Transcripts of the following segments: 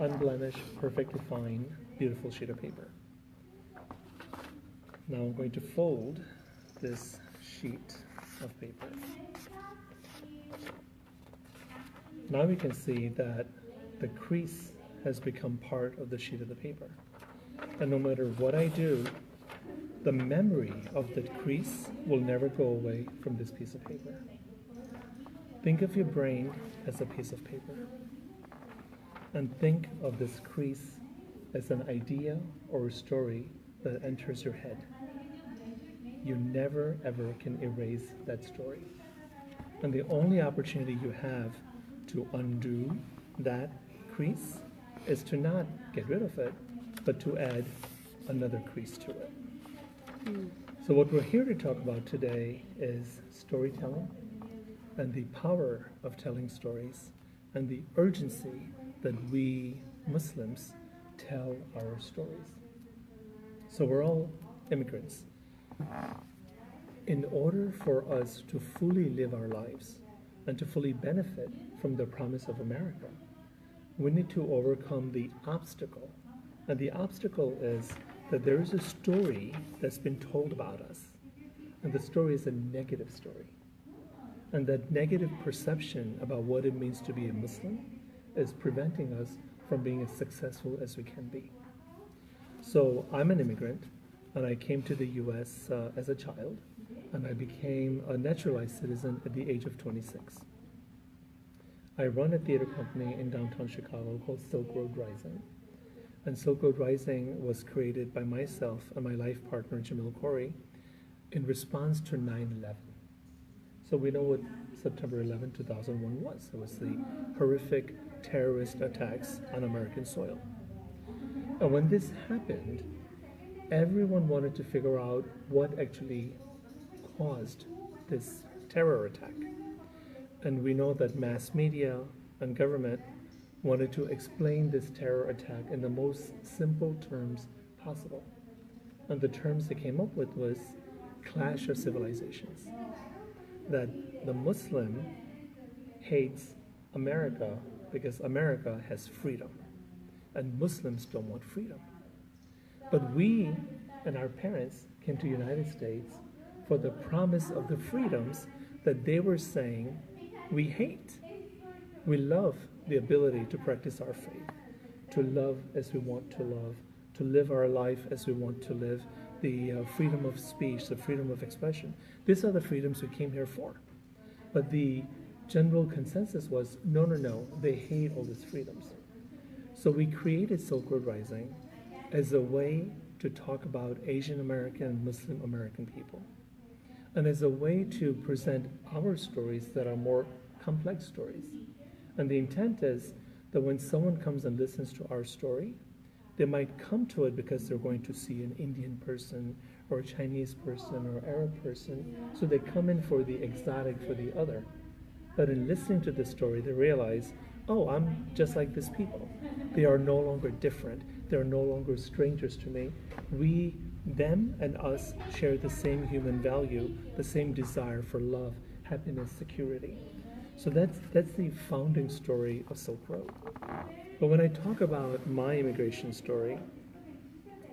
unblemished, perfectly fine, beautiful sheet of paper. Now I'm going to fold this sheet of paper. Now we can see that the crease has become part of the sheet of the paper. And no matter what I do, the memory of the crease will never go away from this piece of paper. Think of your brain as a piece of paper. And think of this crease as an idea or a story that enters your head. You never ever can erase that story. And the only opportunity you have to undo that crease is to not get rid of it, but to add another crease to it. So what we're here to talk about today is storytelling and the power of telling stories and the urgency that we Muslims tell our stories. So we're all immigrants. In order for us to fully live our lives and to fully benefit from the promise of America, we need to overcome the obstacle. And the obstacle is that there is a story that's been told about us. And the story is a negative story. And that negative perception about what it means to be a Muslim is preventing us from being as successful as we can be. So I'm an immigrant, and I came to the US as a child, and I became a naturalized citizen at the age of 26. I run a theater company in downtown Chicago called Silk Road Rising. And Silk Road Rising was created by myself and my life partner, Jamil Corey, in response to 9/11. So we know what September 11, 2001 was. It was the horrific terrorist attacks on American soil. And when this happened, everyone wanted to figure out what actually caused this terror attack. And we know that mass media and government wanted to explain this terror attack in the most simple terms possible. And the terms they came up with was clash of civilizations. That the Muslim hates America because America has freedom, and Muslims don't want freedom. But we and our parents came to the United States for the promise of the freedoms that they were saying we hate. We love the ability to practice our faith, to love as we want to love, to live our life as we want to live, the freedom of speech, the freedom of expression. These are the freedoms we came here for. But the general consensus was, no, they hate all these freedoms. So we created Silk Road Rising as a way to talk about Asian American and Muslim American people, and as a way to present our stories that are more complex stories. And the intent is that when someone comes and listens to our story, they might come to it because they're going to see an Indian person or a Chinese person or Arab person, so they come in for the exotic, for the other. But in listening to this story, they realize, oh, I'm just like these people. They are no longer different. They are no longer strangers to me. We, them and us, share the same human value, the same desire for love, happiness, security. So that's the founding story of Silk Road. But when I talk about my immigration story,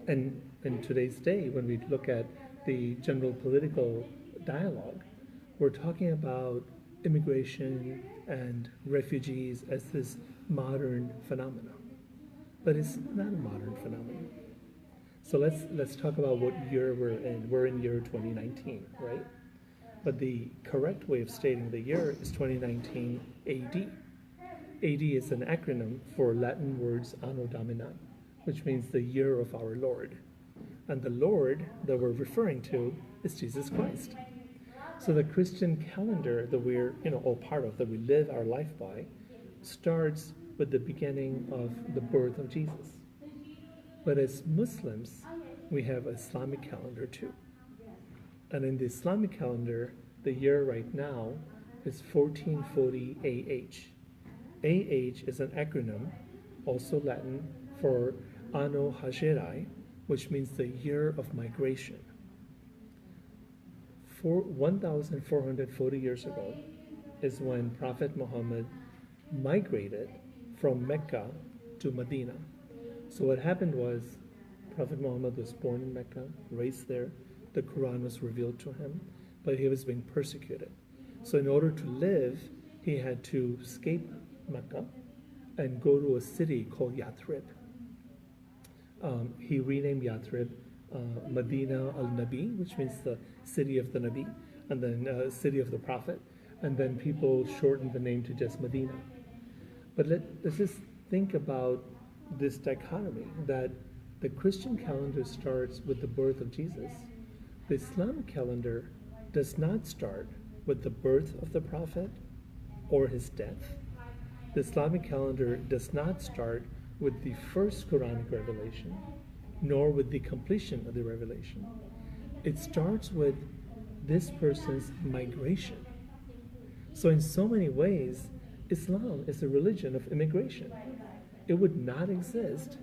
and in today's day, when we look at the general political dialogue, we're talking about immigration and refugees as this modern phenomenon. But it's not a modern phenomenon. So let's talk about what year we're in. We're in year 2019, right? But the correct way of stating the year is 2019 AD. AD is an acronym for Latin words Anno Domini, which means the year of our Lord. And the Lord that we're referring to is Jesus Christ. So the Christian calendar that we're all part of, that we live our life by, starts with the beginning of the birth of Jesus. But as Muslims, we have an Islamic calendar too. And in the Islamic calendar, the year right now is 1440 AH. AH is an acronym, also Latin, for Anno Hajrai, which means the year of migration. 1,440 years ago is when Prophet Muhammad migrated from Mecca to Medina. So what happened was Prophet Muhammad was born in Mecca, raised there. The Quran was revealed to him, but he was being persecuted. So in order to live, he had to escape Mecca and go to a city called Yathrib. He renamed Yathrib Medina al-Nabi, which means the city of the Nabi, and then city of the Prophet, and then people shortened the name to just Medina. But let's just think about this dichotomy that the Christian calendar starts with the birth of Jesus. The Islamic calendar does not start with the birth of the Prophet or his death. The Islamic calendar does not start with the first Quranic revelation, nor with the completion of the revelation. It starts with this person's migration. So in so many ways, Islam is a religion of immigration. It would not exist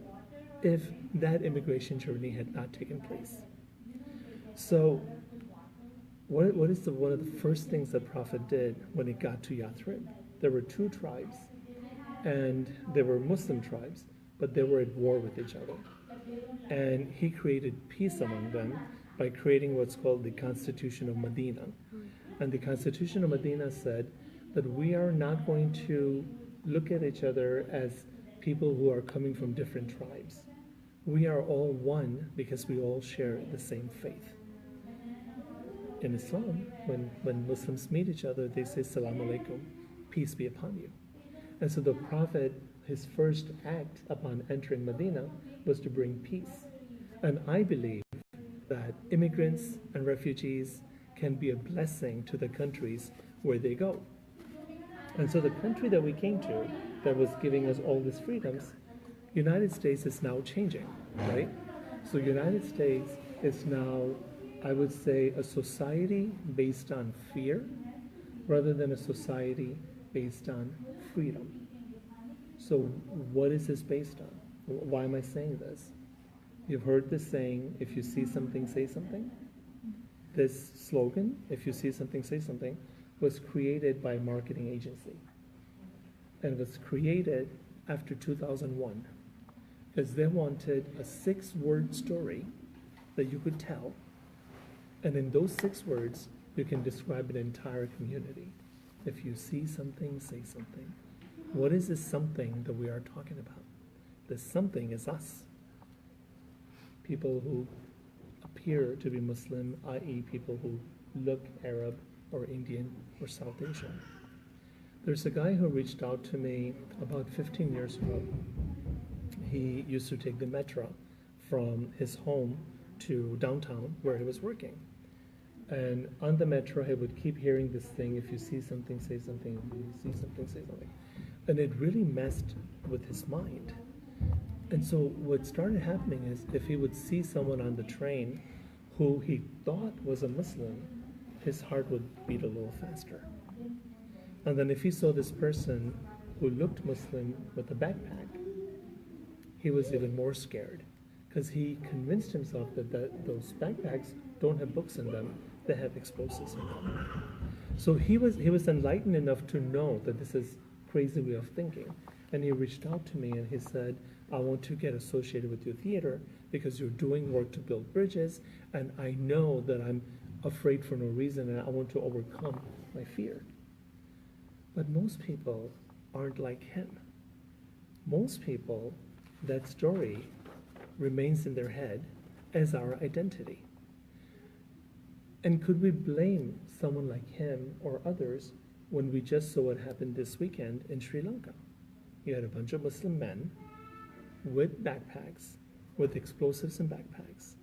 if that immigration journey had not taken place. So what is one of the first things the Prophet did when he got to Yathrib? There were two tribes, and they were Muslim tribes, but they were at war with each other. And he created peace among them by creating what's called the Constitution of Medina. And the Constitution of Medina said that we are not going to look at each other as people who are coming from different tribes. We are all one because we all share the same faith. In Islam, when Muslims meet each other, they say, Salaam alaikum, peace be upon you. And so the Prophet, his first act upon entering Medina was to bring peace. And I believe that immigrants and refugees can be a blessing to the countries where they go. And so the country that we came to, that was giving us all these freedoms, United States is now changing, right? So United States is now, I would say, a society based on fear rather than a society based on freedom. So what is this based on? Why am I saying this? You've heard this saying, if you see something, say something. This slogan, if you see something, say something, was created by a marketing agency. And it was created after 2001 because they wanted a 6-word story that you could tell. And in those 6 words, you can describe an entire community. If you see something, say something. What is this something that we are talking about? This something is us. People who appear to be Muslim, i.e. people who look Arab or Indian or South Asian. There's a guy who reached out to me about 15 years ago. He used to take the metro from his home to downtown where he was working. And on the metro, he would keep hearing this thing, if you see something, say something, if you see something, say something. And it really messed with his mind. And so what started happening is if he would see someone on the train who he thought was a Muslim, his heart would beat a little faster. And then if he saw this person who looked Muslim with a backpack, he was even more scared because he convinced himself that those backpacks don't have books in them, they have explosives in them. So he was enlightened enough to know that this is crazy way of thinking. And he reached out to me and he said, I want to get associated with your theater because you're doing work to build bridges, and I know that I'm afraid for no reason and I want to overcome my fear. But most people aren't like him. Most people, that story remains in their head as our identity. And could we blame someone like him or others when we just saw what happened this weekend in Sri Lanka? You had a bunch of Muslim men with backpacks, with explosives in backpacks,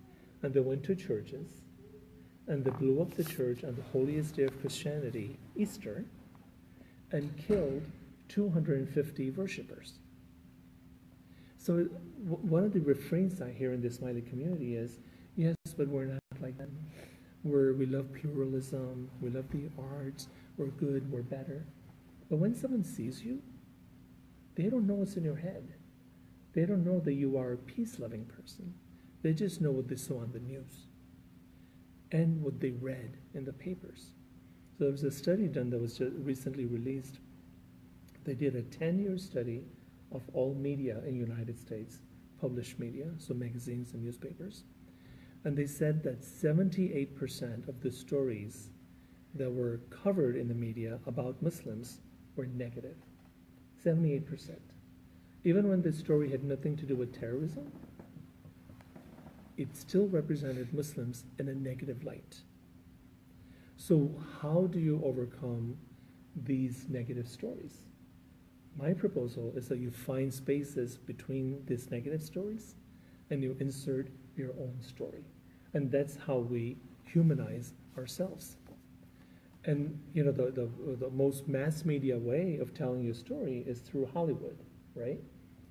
and they went to churches, and they blew up the church on the holiest day of Christianity, Easter, and killed 250 worshippers. So one of the refrains I hear in the Smiley community is, yes, but we're not like them. We love pluralism, we love the arts, we're good, we're better. But when someone sees you, they don't know what's in your head. They don't know that you are a peace-loving person. They just know what they saw on the news and what they read in the papers. So there was a study done that was just recently released. They did a 10-year study of all media in the United States, published media, so magazines and newspapers. And they said that 78% of the stories that were covered in the media about Muslims were negative. 78%. Even when the story had nothing to do with terrorism, it still represented Muslims in a negative light. So how do you overcome these negative stories? My proposal is that you find spaces between these negative stories and you insert your own story. And that's how we humanize ourselves. And you know, the most mass media way of telling your story is through Hollywood, right?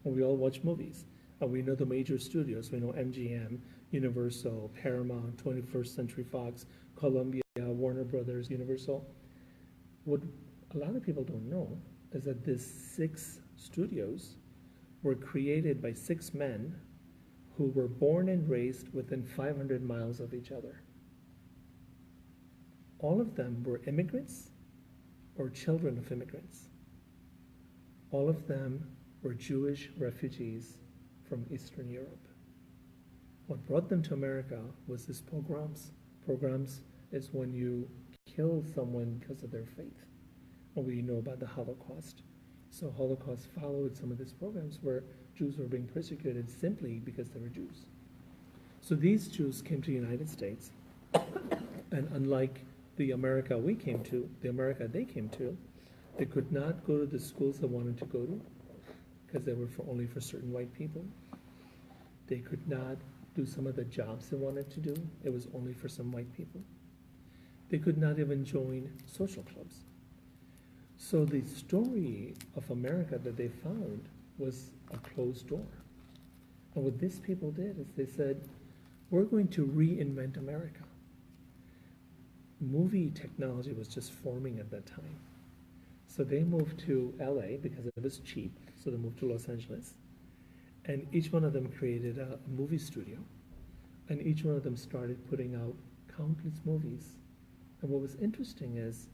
And we all watch movies. And we know the major studios. We know MGM, Universal, Paramount, 21st Century Fox, Columbia, Warner Brothers, Universal. What a lot of people don't know is that these 6 studios were created by 6 men who were born and raised within 500 miles of each other. All of them were immigrants or children of immigrants. All of them were Jewish refugees from Eastern Europe. What brought them to America was this pogroms. Pogroms is when you kill someone because of their faith. And we know about the Holocaust. So Holocaust followed some of these programs where Jews were being persecuted simply because they were Jews. So these Jews came to the United States, and unlike the America we came to, the America they came to, they could not go to the schools they wanted to go to because they were only for certain white people. They could not do some of the jobs they wanted to do. It was only for some white people. They could not even join social clubs. So the story of America that they found was a closed door. And what these people did is they said, we're going to reinvent America. Movie technology was just forming at that time. So they moved to LA because it was cheap. So they moved to Los Angeles. And each one of them created a movie studio. And each one of them started putting out countless movies. And what was interesting is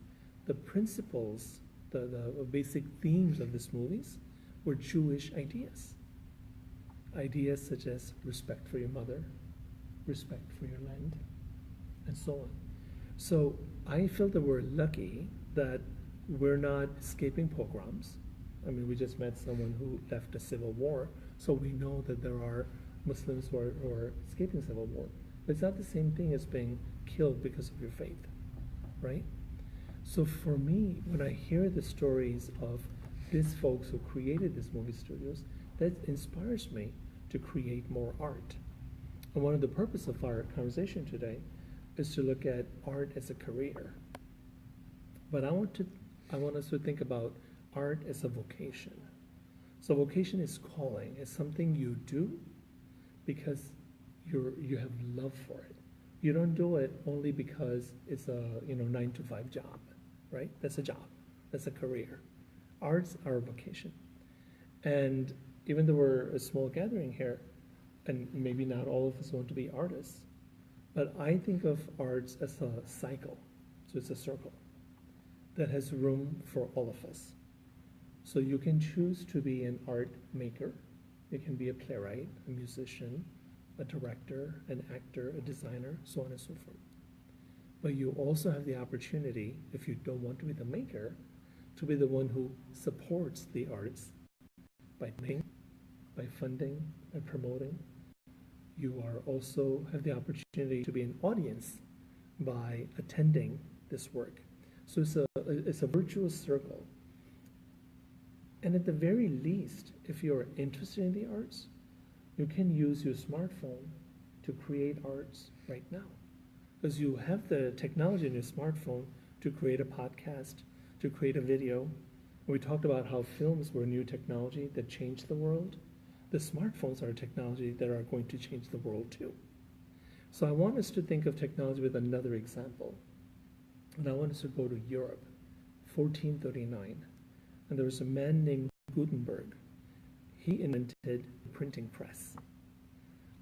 the principles, the basic themes of these movies were Jewish ideas. Ideas such as respect for your mother, respect for your land, and so on. So I feel that we're lucky that we're not escaping pogroms. I mean, we just met someone who left a civil war, so we know that there are Muslims who are escaping civil war. But it's not the same thing as being killed because of your faith, right? So for me, when I hear the stories of these folks who created these movie studios, that inspires me to create more art. And one of the purposes of our conversation today is to look at art as a career. But I want us to think about art as a vocation. So vocation is calling. It's something you do because you have love for it. You don't do it only because it's a 9-to-5 job, right? That's a job. That's a career. Art's our vocation. And even though we're a small gathering here, and maybe not all of us want to be artists, but I think of arts as a cycle. So it's a circle that has room for all of us. So you can choose to be an art maker. You can be a playwright, a musician, a director, an actor, a designer, so on and so forth. But you also have the opportunity, if you don't want to be the maker, to be the one who supports the arts by paying, by funding, by promoting. You are also have the opportunity to be an audience by attending this work. So it's a virtuous circle. And at the very least, if you're interested in the arts, you can use your smartphone to create arts right now. Because you have the technology in your smartphone to create a podcast, to create a video. We talked about how films were new technology that changed the world. The smartphones are technology that are going to change the world too. So I want us to think of technology with another example. And I want us to go to Europe, 1439. And there was a man named Gutenberg. He invented the printing press.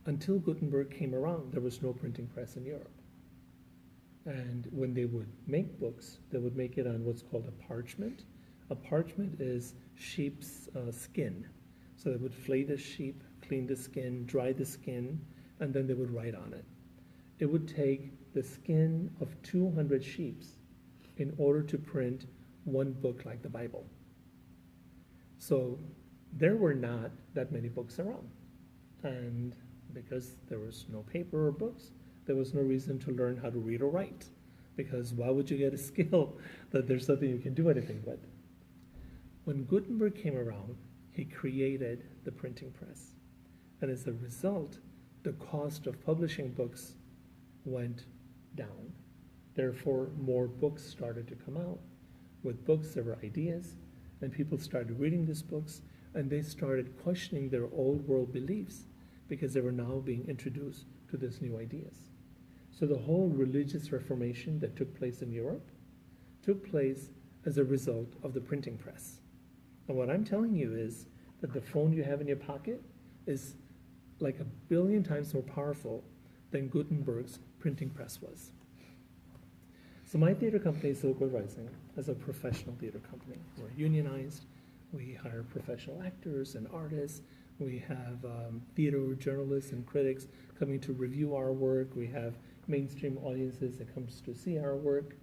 Until Gutenberg came around, there was no printing press in Europe. And when they would make books, they would make it on what's called a parchment. A parchment is sheep's skin. So they would flay the sheep, clean the skin, dry the skin, and then they would write on it. It would take the skin of 200 sheep in order to print one book like the Bible. So there were not that many books around. And because there was no paper or books, there was no reason to learn how to read or write. Because why would you get a skill that there's something you can do anything with? When Gutenberg came around, he created the printing press. And as a result, the cost of publishing books went down. Therefore, more books started to come out. With books, there were ideas, and people started reading these books, and they started questioning their old world beliefs because they were now being introduced to these new ideas. So the whole religious reformation that took place in Europe took place as a result of the printing press. And what I'm telling you is that the phone you have in your pocket is like 1 billion times more powerful than Gutenberg's printing press was. So my theater company, Silkwood Rising, is a professional theater company. We're unionized. We hire professional actors and artists. We have theater journalists and critics coming to review our work. We have mainstream audiences that comes to see our work.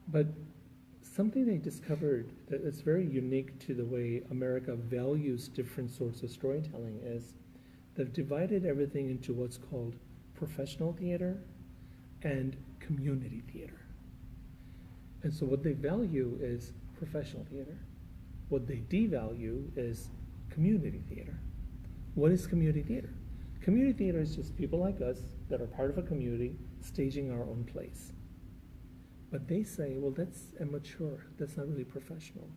But something they discovered that is very unique to the way America values different sorts of storytelling is they've divided everything into what's called professional theater and community theater. And so what they value is professional theater. What they devalue is community theater. What is community theater? Community theater is just people like us that are part of a community staging our own plays. But they say, well, that's immature. That's not really professional.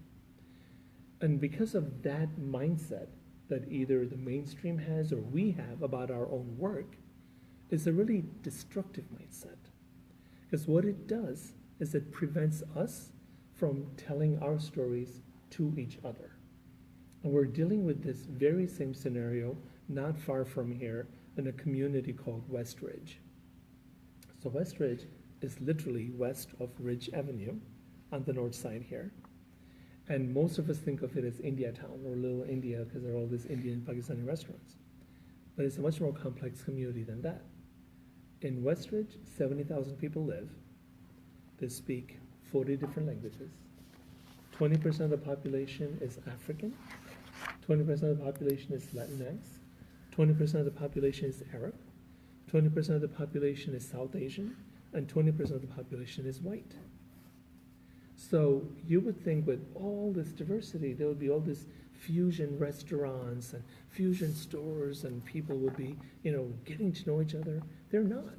And because of that mindset that either the mainstream has or we have about our own work, it's a really destructive mindset. Because what it does is it prevents us from telling our stories to each other. And we're dealing with this very same scenario not far from here in a community called West Ridge. So West Ridge is literally west of Ridge Avenue on the north side here. And most of us think of it as India Town or Little India because there are all these Indian Pakistani restaurants. But it's a much more complex community than that. In West Ridge, 70,000 people live. They speak 40 different languages. 20% of the population is African. 20% of the population is Latinx. 20% of the population is Arab. 20% of the population is South Asian. And 20% of the population is white. So you would think with all this diversity, there would be all this fusion restaurants and fusion stores and people would be, getting to know each other. They're not.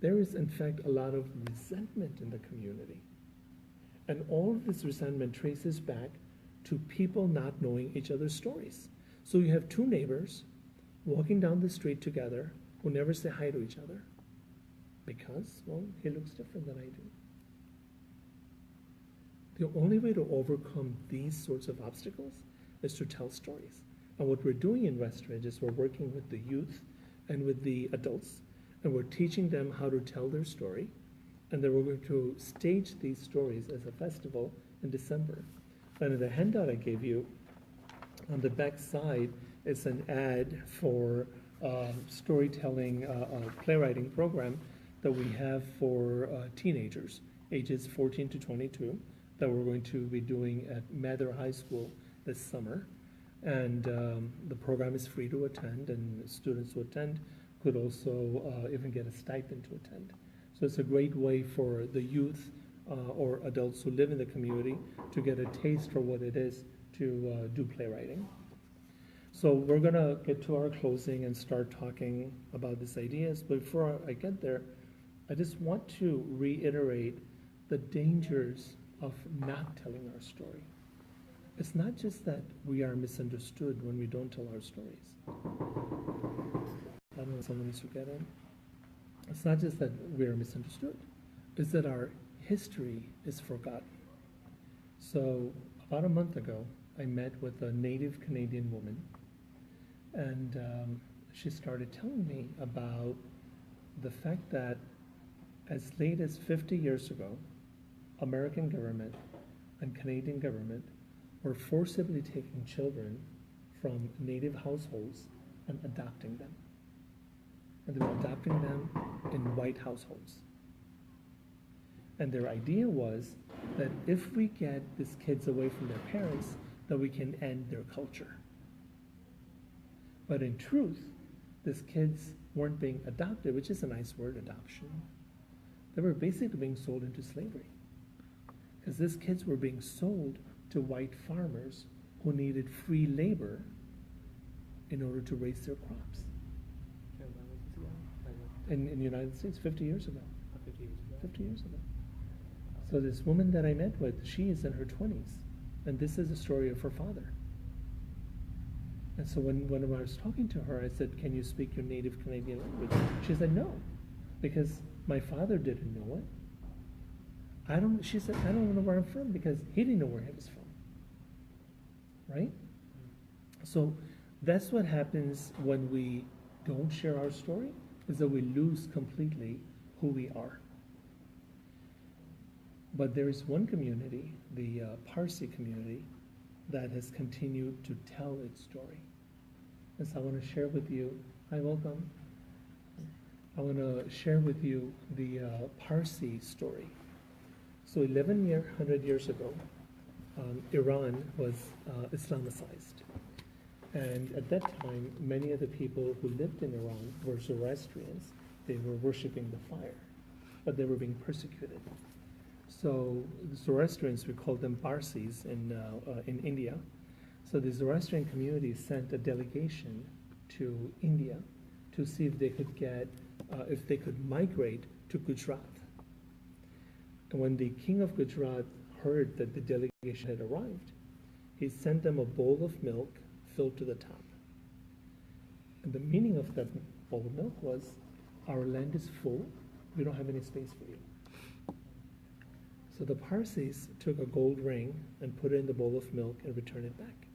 There is, in fact, a lot of resentment in the community. And all of this resentment traces back to people not knowing each other's stories. So you have two neighbors walking down the street together who never say hi to each other because, well, he looks different than I do. The only way to overcome these sorts of obstacles is to tell stories. And what we're doing in West Ridge is we're working with the youth and with the adults, and we're teaching them how to tell their story, and then we're going to stage these stories as a festival in December. And in the handout I gave you, on the back side is an ad for storytelling playwriting program that we have for teenagers, ages 14 to 22, that we're going to be doing at Mather High School this summer. And the program is free to attend, and students who attend could also even get a stipend to attend. So it's a great way for the youth or adults who live in the community to get a taste for what it is to do playwriting. So we're going to get to our closing and start talking about these ideas. But before I get there, I just want to reiterate the dangers of not telling our story. It's not just that we are misunderstood when we don't tell our stories. I don't know if someone needs to get in. It's not just that we are misunderstood. It's that our history is forgotten. So about a month ago, I met with a native Canadian woman, and she started telling me about the fact that as late as 50 years ago, American government and Canadian government were forcibly taking children from native households and adopting them. And they were adopting them in white households. And their idea was that if we get these kids away from their parents, that we can end their culture. But in truth, these kids weren't being adopted, which is a nice word, adoption. They were basically being sold into slavery. Because these kids were being sold to white farmers who needed free labor in order to raise their crops. In the United States, 50 years ago. 50 years ago. So this woman that I met with, she is in her 20s. And this is the story of her father. And so when I was talking to her, I said, can you speak your native Canadian language? She said, no, because my father didn't know it. She said, I don't know where I'm from because he didn't know where he was from. Right? So that's what happens when we don't share our story, is that we lose completely who we are. But there is one community, the Parsi community, that has continued to tell its story. And so I want to share with you, hi, welcome. I want to share with you the Parsi story. So 100 years ago, Iran was Islamicized. And at that time, many of the people who lived in Iran were Zoroastrians. They were worshiping the fire, but they were being persecuted. So the Zoroastrians, we call them Parsis in India. So the Zoroastrian community sent a delegation to India to see if they could if they could migrate to Gujarat. And when the king of Gujarat heard that the delegation had arrived, he sent them a bowl of milk filled to the top. And the meaning of that bowl of milk was, our land is full, we don't have any space for you. So the Parsis took a gold ring and put it in the bowl of milk and returned it back.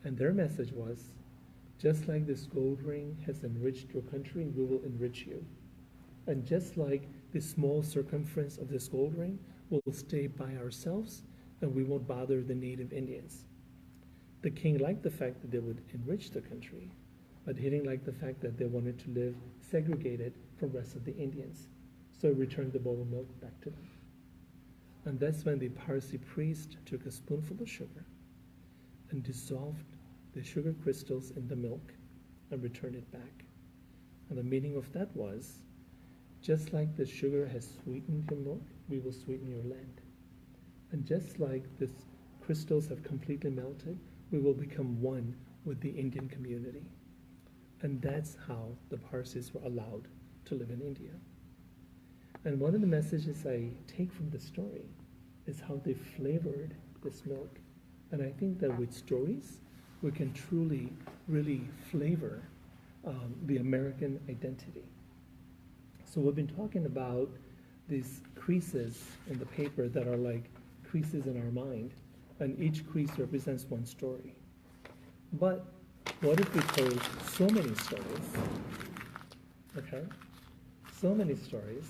And their message was, just like this gold ring has enriched your country, we will enrich you. And just like the small circumference of this gold ring, we'll stay by ourselves and we won't bother the native Indians. The king liked the fact that they would enrich the country, but he didn't like the fact that they wanted to live segregated from the rest of the Indians. So he returned the bowl of milk back to them. And that's when the Parsi priest took a spoonful of sugar and dissolved the sugar crystals in the milk and returned it back. And the meaning of that was, just like the sugar has sweetened your milk, we will sweeten your land. And just like the crystals have completely melted, we will become one with the Indian community. And that's how the Parsis were allowed to live in India. And one of the messages I take from the story is how they flavored this milk. And I think that with stories, we can truly, really flavor the American identity. So we've been talking about these creases in the paper that are like creases in our mind, and each crease represents one story. But what if we told so many stories, okay? So many stories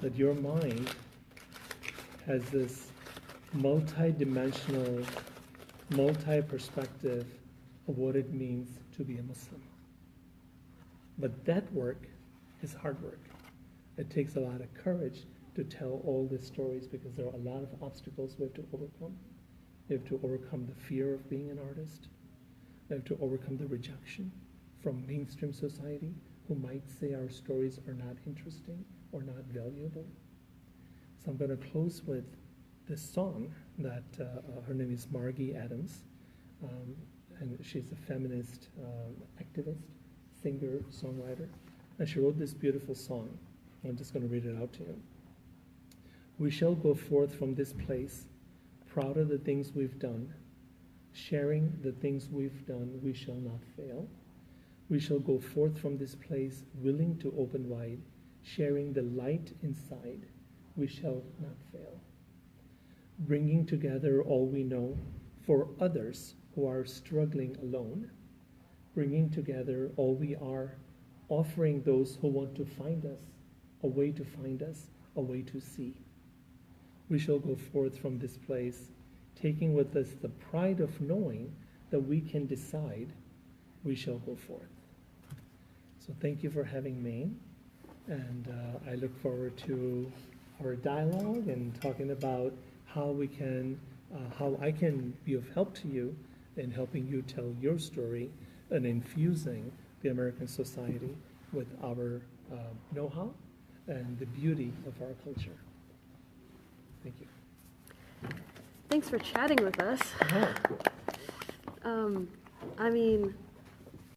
that your mind has this multi-dimensional, multi-perspective of what it means to be a Muslim. But that work is hard work. It takes a lot of courage to tell all these stories because there are a lot of obstacles we have to overcome. We have to overcome the fear of being an artist. We have to overcome the rejection from mainstream society who might say our stories are not interesting or not valuable. So I'm going to close with this song that her name is Margie Adams, and she's a feminist activist, singer, songwriter, and she wrote this beautiful song. I'm just going to read it out to you. We shall go forth from this place, proud of the things we've done, sharing the things we've done, we shall not fail. We shall go forth from this place, willing to open wide, sharing the light inside, we shall not fail. Bringing together all we know for others who are struggling alone, bringing together all we are, offering those who want to find us, a way to find us, a way to see. We shall go forth from this place, taking with us the pride of knowing that we can decide, we shall go forth. So thank you for having me, and I look forward to our dialogue and talking about how we can, how I can be of help to you in helping you tell your story and infusing the American society with our know-how and the beauty of our culture. Thank you. Thanks for chatting with us. Oh. I mean,